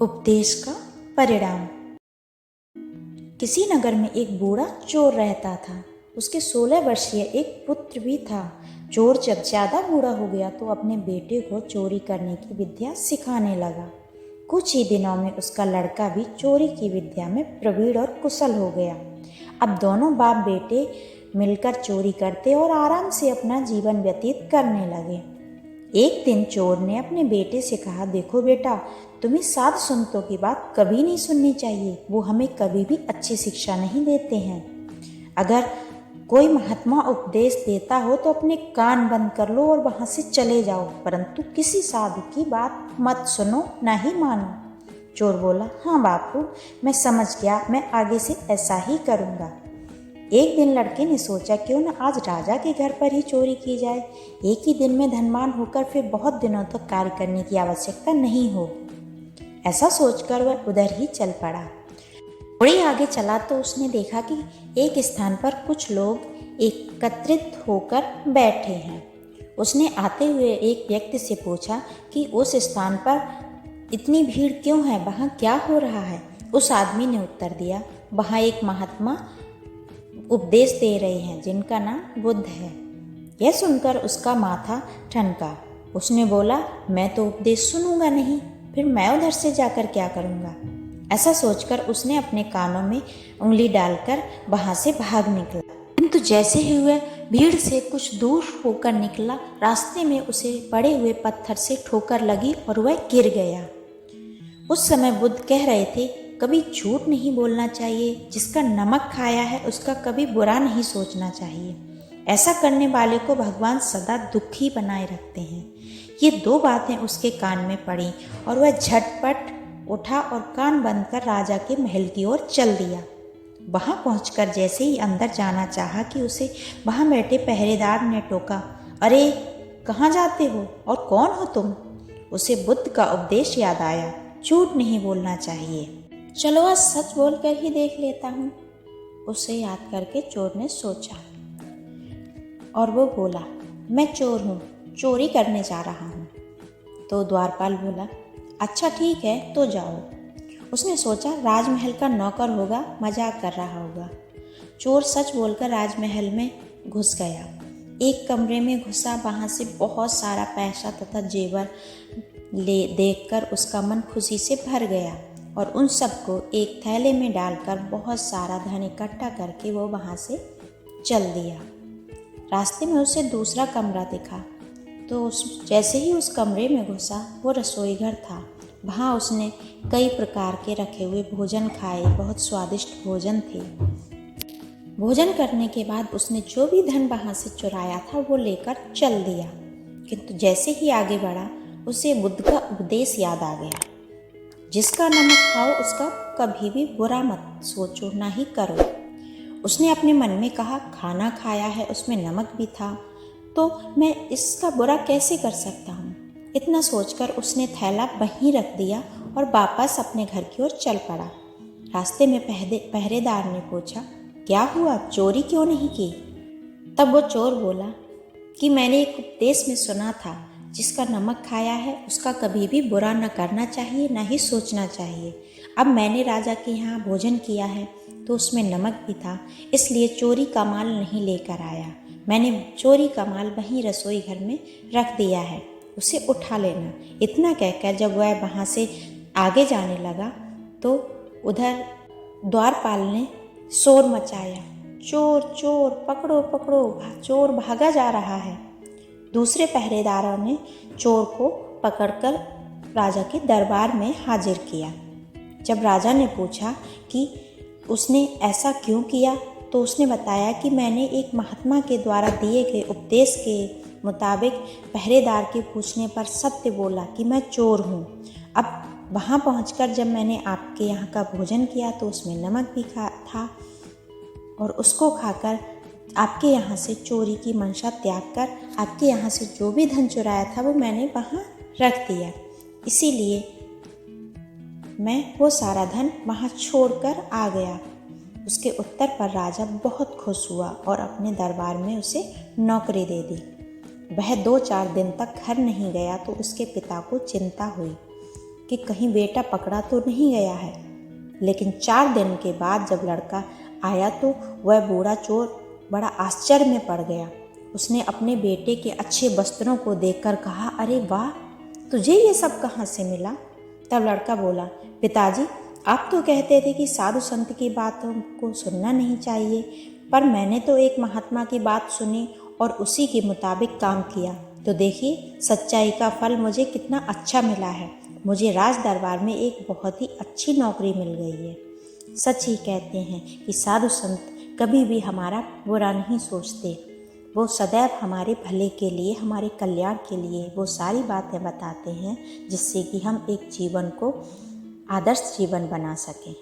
उपदेश का परिणाम। किसी नगर में एक बूढ़ा चोर रहता था। उसके 16 वर्षीय एक पुत्र भी था। चोर जब ज़्यादा बूढ़ा हो गया तो अपने बेटे को चोरी करने की विद्या सिखाने लगा। कुछ ही दिनों में उसका लड़का भी चोरी की विद्या में प्रवीण और कुशल हो गया। अब दोनों बाप बेटे मिलकर चोरी करते और आराम से अपना जीवन व्यतीत करने लगे। एक दिन चोर ने अपने बेटे से कहा, देखो बेटा, तुम्हें साधु संतों की बात कभी नहीं सुननी चाहिए। वो हमें कभी भी अच्छी शिक्षा नहीं देते हैं। अगर कोई महात्मा उपदेश देता हो तो अपने कान बंद कर लो और वहाँ से चले जाओ, परंतु किसी साधु की बात मत सुनो, ना ही मानो। चोर बोला, हाँ बापू, मैं समझ गया, मैं आगे से ऐसा ही करूँगा। एक दिन लड़के ने सोचा, क्यों न आज राजा के घर पर ही चोरी की जाए। एक ही दिन में धनवान होकर फिर बहुत दिनों तक कार्य करने की आवश्यकता नहीं होगी। ऐसा सोचकर वह उधर ही चल पड़ा। थोड़ी आगे चला तो उसने देखा कि एक स्थान पर कुछ लोग एकत्रित होकर बैठे हैं। उसने आते हुए एक व्यक्ति से पूछा कि उस स्थान पर इतनी भीड़ क्यों है, वहाँ क्या हो रहा है। उस आदमी ने उत्तर दिया, वहाँ एक महात्मा उपदेश दे रहे हैं जिनका नाम बुद्ध है। यह सुनकर उसका माथा ठनका। उसने बोला, मैं तो उपदेश सुनूंगा नहीं, फिर मैं उधर से जाकर क्या करूंगा। ऐसा सोचकर उसने अपने कानों में उंगली डालकर वहां से भाग निकला। किंतु जैसे ही वह भीड़ से कुछ दूर होकर निकला, रास्ते में उसे पड़े हुए पत्थर से ठोकर लगी और वह गिर गया। उस समय बुद्ध कह रहे थे, कभी झूठ नहीं बोलना चाहिए, जिसका नमक खाया है उसका कभी बुरा नहीं सोचना चाहिए। ऐसा करने वाले को भगवान सदा दुखी बनाए रखते हैं। ये दो बातें उसके कान में पड़ी और वह झटपट उठा और कान बंद कर राजा के महल की ओर चल दिया। वहां पहुंचकर जैसे ही अंदर जाना चाहा कि उसे वहां बैठे पहरेदार ने टोका, अरे कहाँ जाते हो और कौन हो तुम। उसे बुद्ध का उपदेश याद आया, झूठ नहीं बोलना चाहिए, चलो आज सच बोलकर ही देख लेता हूँ। उसे याद करके चोर ने सोचा और वो बोला, मैं चोर हूँ, चोरी करने जा रहा हूँ। तो द्वारपाल बोला, अच्छा ठीक है तो जाओ। उसने सोचा राजमहल का नौकर होगा, मजाक कर रहा होगा। चोर सच बोलकर राजमहल में घुस गया। एक कमरे में घुसा, वहाँ से बहुत सारा पैसा तथा जेवर देखकर उसका मन खुशी से भर गया और उन सबको एक थैले में डालकर बहुत सारा धन इकट्ठा करके वो वहाँ से चल दिया। रास्ते में उसे दूसरा कमरा दिखा तो जैसे ही उस कमरे में घुसा, वो रसोई घर था। वहाँ उसने कई प्रकार के रखे हुए भोजन खाए, बहुत स्वादिष्ट भोजन थे। भोजन करने के बाद उसने जो भी धन वहाँ से चुराया था वो लेकर चल दिया। किंतु जैसे ही आगे बढ़ा, उसे बुद्ध का उपदेश याद आ गया, जिसका नमक खाओ उसका कभी भी बुरा मत सोचो, ना ही करो। उसने अपने मन में कहा, खाना खाया है उसमें नमक भी था, तो मैं इसका बुरा कैसे कर सकता हूँ। इतना सोचकर उसने थैला वहीं रख दिया और वापस अपने घर की ओर चल पड़ा। रास्ते में पहरेदार ने पूछा, क्या हुआ, चोरी क्यों नहीं की। तब वो चोर बोला कि मैंने एक उपदेश में सुना था, जिसका नमक खाया है उसका कभी भी बुरा न करना चाहिए, न ही सोचना चाहिए। अब मैंने राजा के यहाँ भोजन किया है तो उसमें नमक भी था, इसलिए चोरी का माल नहीं लेकर आया। मैंने चोरी का माल वहीं रसोई घर में रख दिया है, उसे उठा लेना। इतना कहकर जब वह वहाँ से आगे जाने लगा तो उधर द्वारपाल ने शोर मचाया, चोर चोर, पकड़ो पकड़ो, चोर भागा जा रहा है। दूसरे पहरेदारों ने चोर को पकड़कर राजा के दरबार में हाजिर किया। जब राजा ने पूछा कि उसने ऐसा क्यों किया तो उसने बताया कि मैंने एक महात्मा के द्वारा दिए गए उपदेश के मुताबिक पहरेदार के पूछने पर सत्य बोला कि मैं चोर हूँ। अब वहाँ पहुँचकर जब मैंने आपके यहाँ का भोजन किया तो उसमें नमक भी था और उसको खाकर आपके यहाँ से चोरी की मंशा त्याग कर आपके यहाँ से जो भी धन चुराया था वो मैंने वहाँ रख दिया, इसीलिए मैं वो सारा धन वहाँ छोड़कर आ गया। उसके उत्तर पर राजा बहुत खुश हुआ और अपने दरबार में उसे नौकरी दे दी। वह 2-4 दिन तक घर नहीं गया तो उसके पिता को चिंता हुई कि कहीं बेटा पकड़ा तो नहीं गया है। लेकिन 4 दिन के बाद जब लड़का आया तो वह बूढ़ा चोर बड़ा आश्चर्य में पड़ गया। उसने अपने बेटे के अच्छे वस्त्रों को देखकर कहा, अरे वाह, तुझे ये सब कहाँ से मिला? तब लड़का बोला, पिताजी, आप तो कहते थे कि साधु संत की बातों को सुनना नहीं चाहिए, पर मैंने तो एक महात्मा की बात सुनी और उसी के मुताबिक काम किया, तो देखिए सच्चाई का फल मुझे कितना अच्छा मिला है। मुझे राज दरबार में एक बहुत ही अच्छी नौकरी मिल गई है। सच ही कहते हैं कि साधु संत कभी भी हमारा बुरा नहीं सोचते, वो सदैव हमारे भले के लिए, हमारे कल्याण के लिए वो सारी बातें बताते हैं जिससे कि हम एक जीवन को आदर्श जीवन बना सकें।